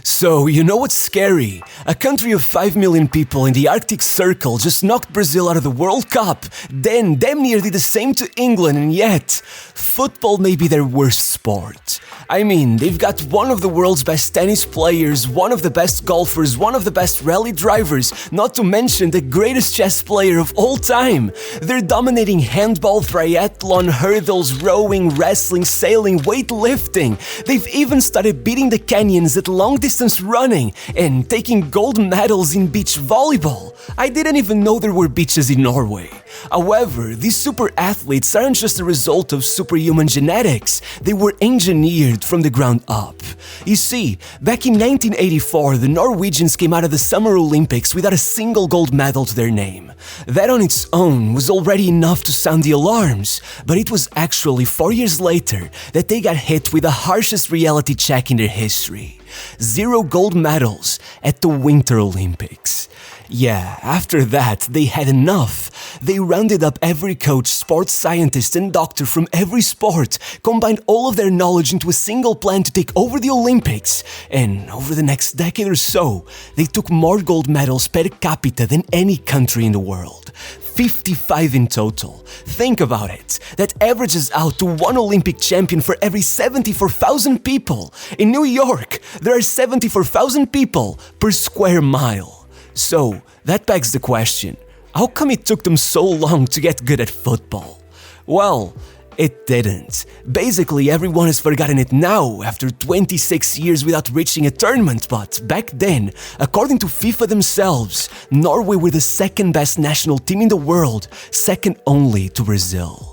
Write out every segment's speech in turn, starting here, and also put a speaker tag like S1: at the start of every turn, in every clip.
S1: So, you know what's scary? A country of 5 million people in the Arctic Circle just knocked Brazil out of the World Cup, then damn near did the same to England, and yet, football may be their worst sport. I mean, they've got one of the world's best tennis players, one of the best golfers, one of the best rally drivers, not to mention the greatest chess player of all time. They're dominating handball, triathlon, hurdles, rowing, wrestling, sailing, weightlifting. They've even started beating the Kenyans at long-distance running and taking gold medals in beach volleyball. I didn't even know there were beaches in Norway. However, these super athletes aren't just a result of superhuman genetics, they were engineered from the ground up. You see, back in 1984, the Norwegians came out of the Summer Olympics without a single gold medal to their name. That on its own was already enough to sound the alarms, but it was actually 4 years later that they got hit with the harshest reality check in their history. 0 gold medals at the Winter Olympics. Yeah, after that, they had enough. They rounded up every coach, sports scientist, and doctor from every sport, combined all of their knowledge into a single plan to take over the Olympics, and over the next decade or so, they took more gold medals per capita than any country in the world. 55 in total. Think about it. That averages out to 1 Olympic champion for every 74,000 people. In New York, there are 74,000 people per square mile. So, that begs the question, how come it took them so long to get good at football? Well, it didn't. Basically, everyone has forgotten it now after 26 years without reaching a tournament, but back then, according to FIFA themselves, Norway were the second best national team in the world, second only to Brazil.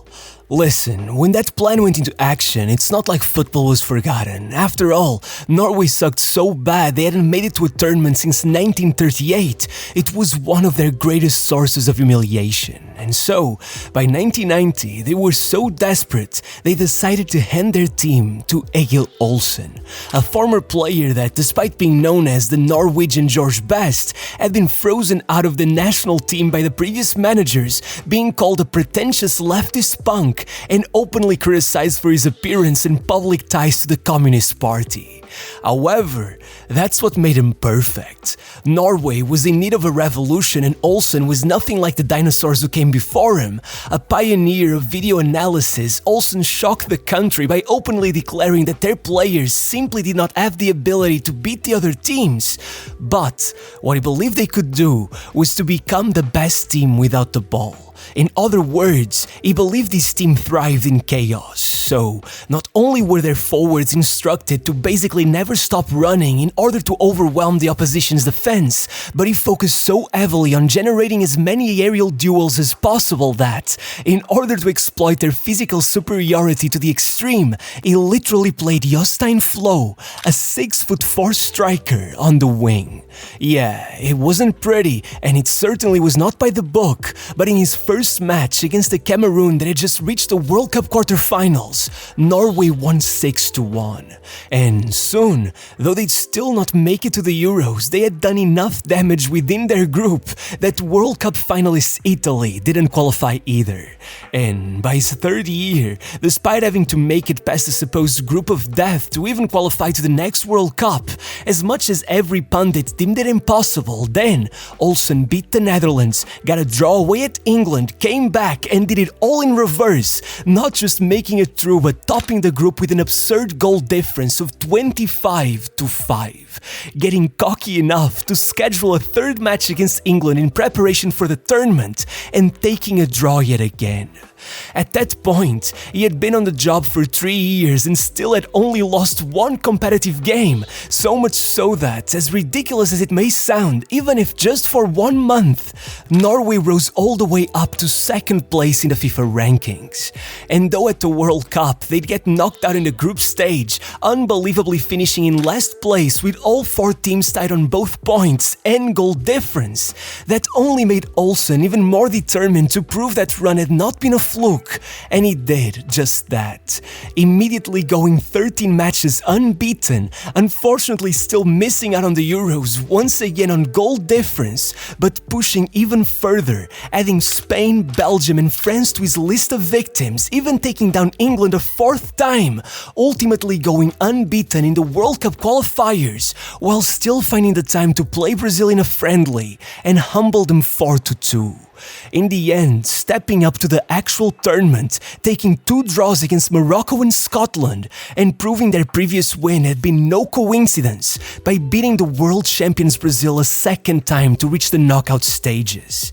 S1: Listen, when that plan went into action, it's not like football was forgotten. After all, Norway sucked so bad they hadn't made it to a tournament since 1938. It was one of their greatest sources of humiliation. And so, by 1990, they were so desperate, they decided to hand their team to Egil Olsen, a former player that, despite being known as the Norwegian George Best, had been frozen out of the national team by the previous managers, being called a pretentious leftist punk and openly criticized for his appearance and public ties to the Communist Party. However, that's what made him perfect. Norway was in need of a revolution, and Olsen was nothing like the dinosaurs who came before him. A pioneer of video analysis, Olsen shocked the country by openly declaring that their players simply did not have the ability to beat the other teams. But what he believed they could do was to become the best team without the ball. In other words, he believed his team thrived in chaos, so not only were their forwards instructed to basically never stop running in order to overwhelm the opposition's defense, but he focused so heavily on generating as many aerial duels as possible that, in order to exploit their physical superiority to the extreme, he literally played Jostein Flo, a 6'4" striker, on the wing. Yeah, it wasn't pretty, and it certainly was not by the book, but in his first match against the Cameroon that had just reached the World Cup quarterfinals, Norway won 6-1. And soon, though they'd still not make it to the Euros, they had done enough damage within their group that World Cup finalist Italy didn't qualify either. And by his third year, despite having to make it past the supposed group of death to even qualify to the next World Cup, as much as every pundit deemed it impossible, then Olsen beat the Netherlands, got a draw away at England, came back and did it all in reverse, not just making it through but topping the group with an absurd goal difference of 25-5, getting cocky enough to schedule a third match against England in preparation for the tournament and taking a draw yet again. At that point, he had been on the job for 3 years and still had only lost 1 competitive game, so much so that, as ridiculous as it may sound, even if just for 1 month, Norway rose all the way up to 2nd place in the FIFA rankings. And though at the World Cup they'd get knocked out in the group stage, unbelievably finishing in last place with all 4 teams tied on both points and goal difference, that only made Olsen even more determined to prove that run had not been a fluke, and he did just that. Immediately going 13 matches unbeaten, unfortunately still missing out on the Euros once again on goal difference, but pushing even further, adding Spain, Belgium and France to his list of victims, even taking down England a fourth time, ultimately going unbeaten in the World Cup qualifiers, while still finding the time to play Brazil in a friendly and humble them 4-2. In the end, stepping up to the actual tournament, taking 2 draws against Morocco and Scotland, and proving their previous win had been no coincidence by beating the world champions Brazil a second time to reach the knockout stages.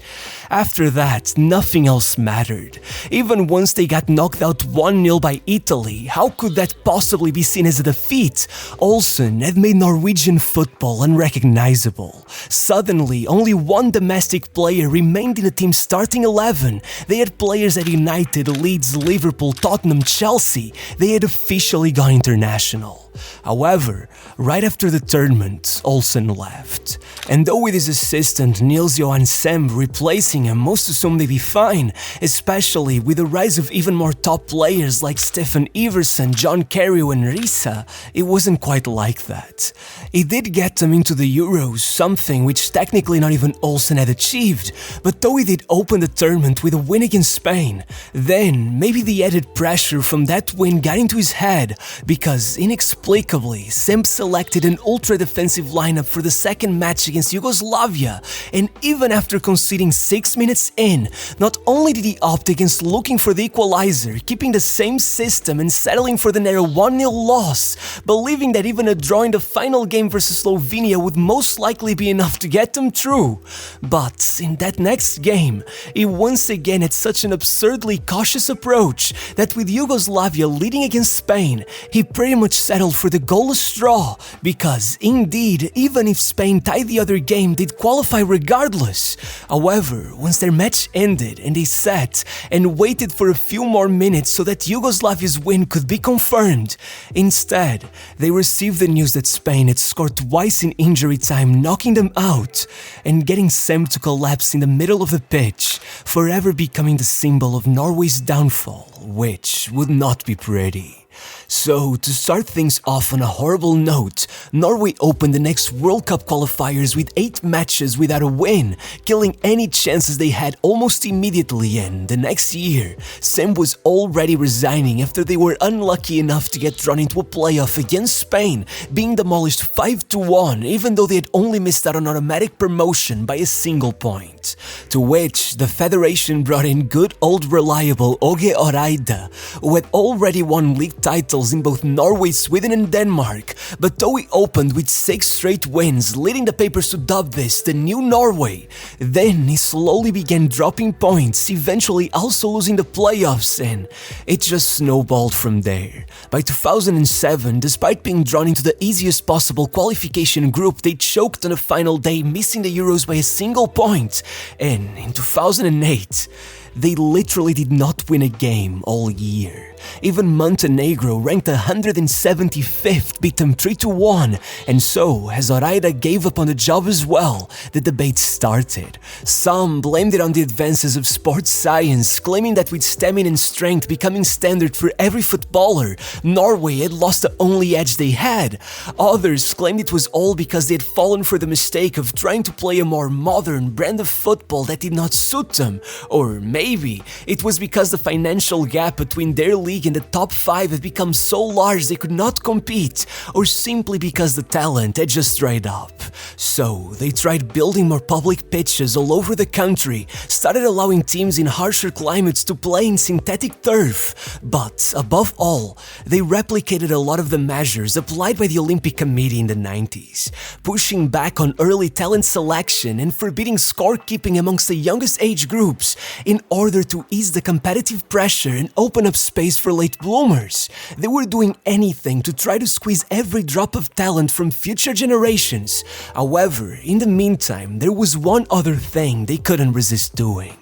S1: After that, nothing else mattered. Even once they got knocked out 1-0 by Italy, how could that possibly be seen as a defeat? Olsen had made Norwegian football unrecognizable. Suddenly, only one domestic player remained in the team's starting 11. They had players at United, Leeds, Liverpool, Tottenham, Chelsea. They had officially gone international. However, right after the tournament, Olsen left. And though with his assistant Nils Johan Semb replacing him, most assumed they'd be fine, especially with the rise of even more top players like Stefan Iversen, John Carew and Risa, it wasn't quite like that. It did get them into the Euros, something which technically not even Olsen had achieved, but though he did open the tournament with a win against Spain, then maybe the added pressure from that win got into his head, because inexplicably, Semb selected an ultra-defensive lineup for the second match against Yugoslavia, and even after conceding 6 minutes in, not only did he opt against looking for the equalizer, keeping the same system and settling for the narrow 1-0 loss, believing that even a draw in the final game versus Slovenia would most likely be enough to get them through. But in that next game, he once again had such an absurdly cautious approach that with Yugoslavia leading against Spain, he pretty much settled for the goalless draw, because indeed, even if Spain tied the other game, they'd qualify regardless. However, once their match ended and they sat and waited for a few more minutes so that Yugoslavia's win could be confirmed, instead, they received the news that Spain had scored twice in injury time, knocking them out, and getting Semb to collapse in the middle of the pitch, forever becoming the symbol of Norway's downfall, which would not be pretty. So, to start things off on a horrible note, Norway opened the next World Cup qualifiers with 8 matches without a win, killing any chances they had almost immediately, and the next year, Semb was already resigning after they were unlucky enough to get drawn into a playoff against Spain, being demolished 5-1, even though they had only missed out on automatic promotion by a single point. To which, the federation brought in good old reliable Åge Hareide, who had already won league titles in both Norway, Sweden and Denmark, but though he opened with 6 straight wins, leading the papers to dub this the new Norway, then he slowly began dropping points, eventually also losing the playoffs, and it just snowballed from there. By 2007, despite being drawn into the easiest possible qualification group, they choked on the final day, missing the Euros by a single point, and in 2008, they literally did not win a game all year. Even Montenegro, ranked 175th, beat them 3-1, and so, as Hareide gave up on the job as well, the debate started. Some blamed it on the advances of sports science, claiming that with stamina and strength becoming standard for every footballer, Norway had lost the only edge they had. Others claimed it was all because they had fallen for the mistake of trying to play a more modern brand of football that did not suit them, or maybe it was because the financial gap between their league and the top 5 had become so large they could not compete, or simply because the talent had just dried up. So they tried building more public pitches all over the country, started allowing teams in harsher climates to play in synthetic turf, but above all, they replicated a lot of the measures applied by the Olympic Committee in the 90s, pushing back on early talent selection and forbidding scorekeeping amongst the youngest age groups in order to ease the competitive pressure and open up space for late bloomers. They were doing anything to try to squeeze every drop of talent from future generations. However, in the meantime, there was one other thing they couldn't resist doing.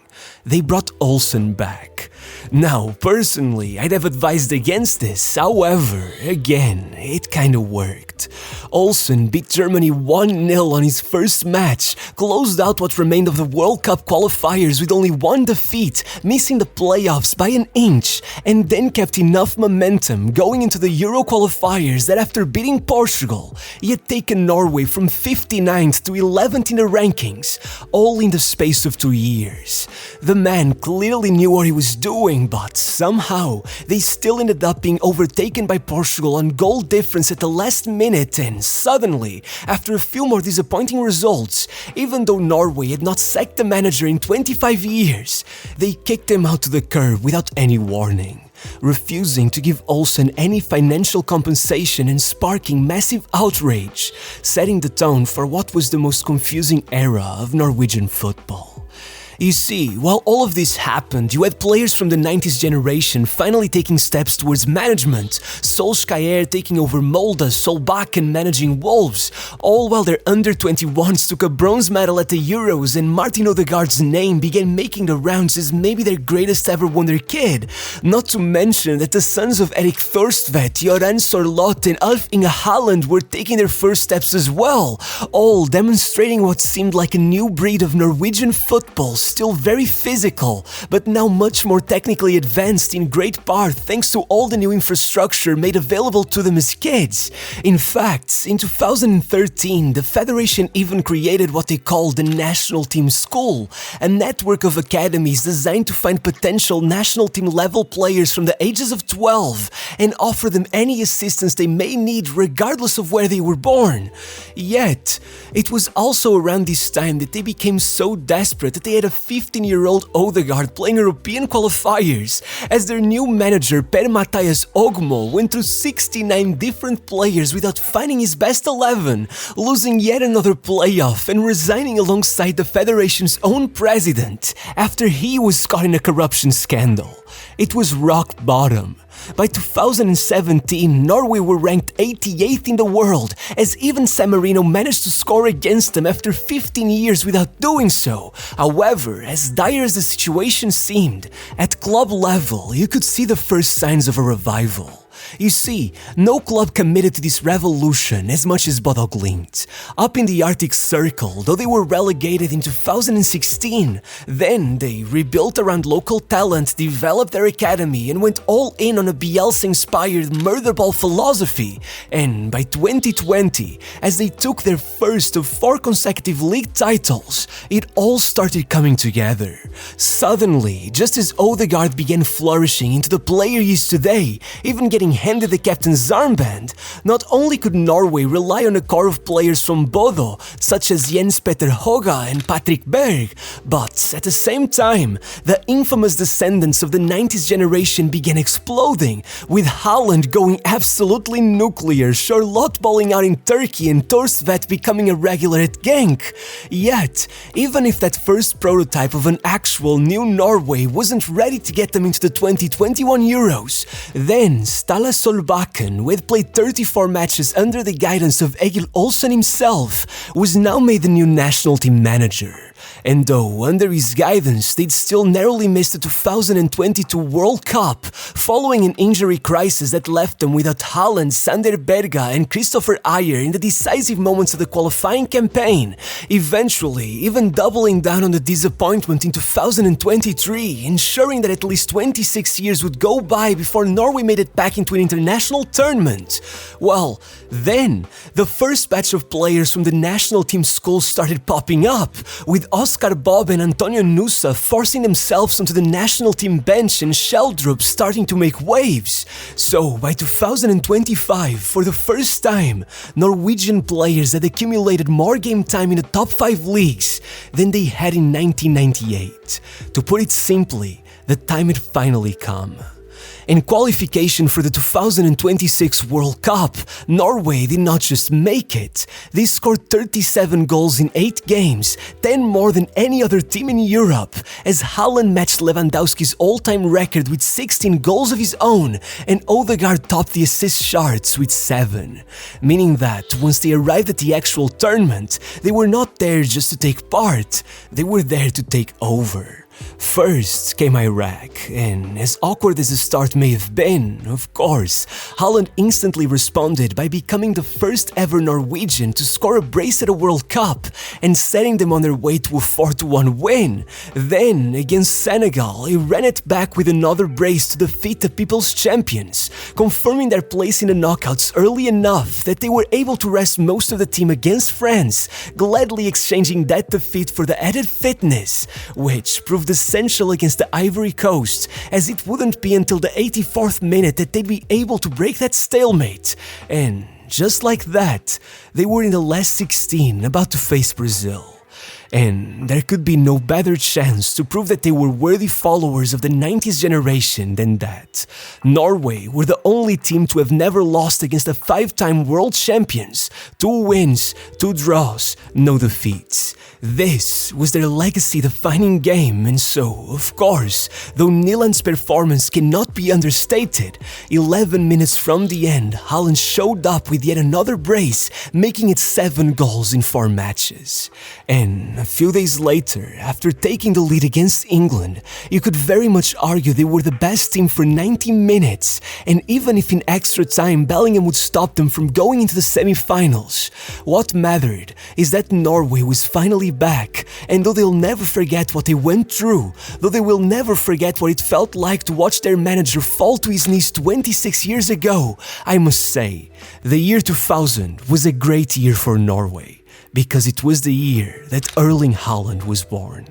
S1: They brought Olsen back. Now, personally, I'd have advised against this, however, again, it kinda worked. Olsen beat Germany 1-0 on his first match, closed out what remained of the World Cup qualifiers with only one defeat, missing the playoffs by an inch, and then kept enough momentum going into the Euro qualifiers that after beating Portugal, he had taken Norway from 59th to 11th in the rankings, all in the space of 2 years. The man clearly knew what he was doing, but somehow they still ended up being overtaken by Portugal on goal difference at the last minute, and suddenly, after a few more disappointing results, even though Norway had not sacked the manager in 25 years, they kicked him out to the curb without any warning, refusing to give Olsen any financial compensation and sparking massive outrage, setting the tone for what was the most confusing era of Norwegian football. You see, while all of this happened, you had players from the 90s generation finally taking steps towards management, Solskjaer taking over Molde, Solbakken managing Wolves, all while their under-21s took a bronze medal at the Euros and Martin Odegaard's name began making the rounds as maybe their greatest ever wonder kid. Not to mention that the sons of Erik Thorstvedt, Joran Sorloth and Alf Inge Haaland were taking their first steps as well, all demonstrating what seemed like a new breed of Norwegian football, still very physical, but now much more technically advanced in great part thanks to all the new infrastructure made available to them as kids. In fact, in 2013, the Federation even created what they called the National Team School, a network of academies designed to find potential national team level players from the ages of 12 and offer them any assistance they may need regardless of where they were born. Yet, it was also around this time that they became so desperate that they had a 15-year-old Odegaard playing European qualifiers, as their new manager Per-Mathias Ogmo went through 69 different players without finding his best 11, losing yet another playoff and resigning alongside the federation's own president after he was caught in a corruption scandal. It was rock bottom. By 2017, Norway were ranked 88th in the world, as even San Marino managed to score against them after 15 years without doing so. However, as dire as the situation seemed, at club level you could see the first signs of a revival. You see, no club committed to this revolution as much as Bodo Glimt. Up in the Arctic Circle, though they were relegated in 2016, then they rebuilt around local talent, developed their academy and went all in on a Bielsa-inspired murderball philosophy. And by 2020, as they took their first of 4 consecutive league titles, it all started coming together. Suddenly, just as Odegaard began flourishing into the player he is today, even getting handed the captain's armband, not only could Norway rely on a core of players from Bodo, such as Jens Petter Hoga and Patrick Berg, but at the same time, the infamous descendants of the 90s generation began exploding, with Haaland going absolutely nuclear, Sorloth balling out in Turkey and Thorstvedt becoming a regular at Genk. Yet, even if that first prototype of an actual new Norway wasn't ready to get them into the 2021 Euros, then Ståle Solbakken, who had played 34 matches under the guidance of Egil Olsen himself, was now made the new national team manager. And though under his guidance they'd still narrowly missed the 2022 World Cup, following an injury crisis that left them without Haaland, Sander Berge and Christopher Ayer in the decisive moments of the qualifying campaign, eventually even doubling down on the disappointment in 2023, ensuring that at least 26 years would go by before Norway made it back into an international tournament. Well, then, the first batch of players from the national team school started popping up, with Oscar Bobb and Bobb and Nusa forcing themselves onto the national team bench and Sheldrup starting to make waves. So, by 2025, for the first time, Norwegian players had accumulated more game time in the top 5 leagues than they had in 1998. To put it simply, the time had finally come. In qualification for the 2026 World Cup, Norway did not just make it, they scored 37 goals in 8 games, 10 more than any other team in Europe, as Haaland matched Lewandowski's all-time record with 16 goals of his own, and Odegaard topped the assist charts with 7. Meaning that, once they arrived at the actual tournament, they were not there just to take part, they were there to take over. First came Iraq, and as awkward as the start may have been, of course, Haaland instantly responded by becoming the first ever Norwegian to score a brace at a World Cup and setting them on their way to a 4-1 win. Then, against Senegal, he ran it back with another brace to defeat the People's Champions, confirming their place in the knockouts early enough that they were able to rest most of the team against France, gladly exchanging that defeat for the added fitness, which proved essential against the Ivory Coast, as it wouldn't be until the 84th minute that they'd be able to break that stalemate. And just like that, they were in the last 16 about to face Brazil. And there could be no better chance to prove that they were worthy followers of the 90s generation than that. Norway were the only team to have never lost against the 5-time world champions. 2 wins, 2 draws, no defeats. This was their legacy-defining game, and so, of course, though Haaland's performance cannot be understated, 11 minutes from the end, Haaland showed up with yet another brace, making it 7 goals in 4 matches. And a few days later, after taking the lead against England, you could very much argue they were the best team for 90 minutes, and even if in extra time Bellingham would stop them from going into the semi-finals, what mattered is that Norway was finally back, and though they'll never forget what they went through, though they will never forget what it felt like to watch their manager fall to his knees 26 years ago, I must say, the year 2000 was a great year for Norway, because it was the year that Erling Haaland was born.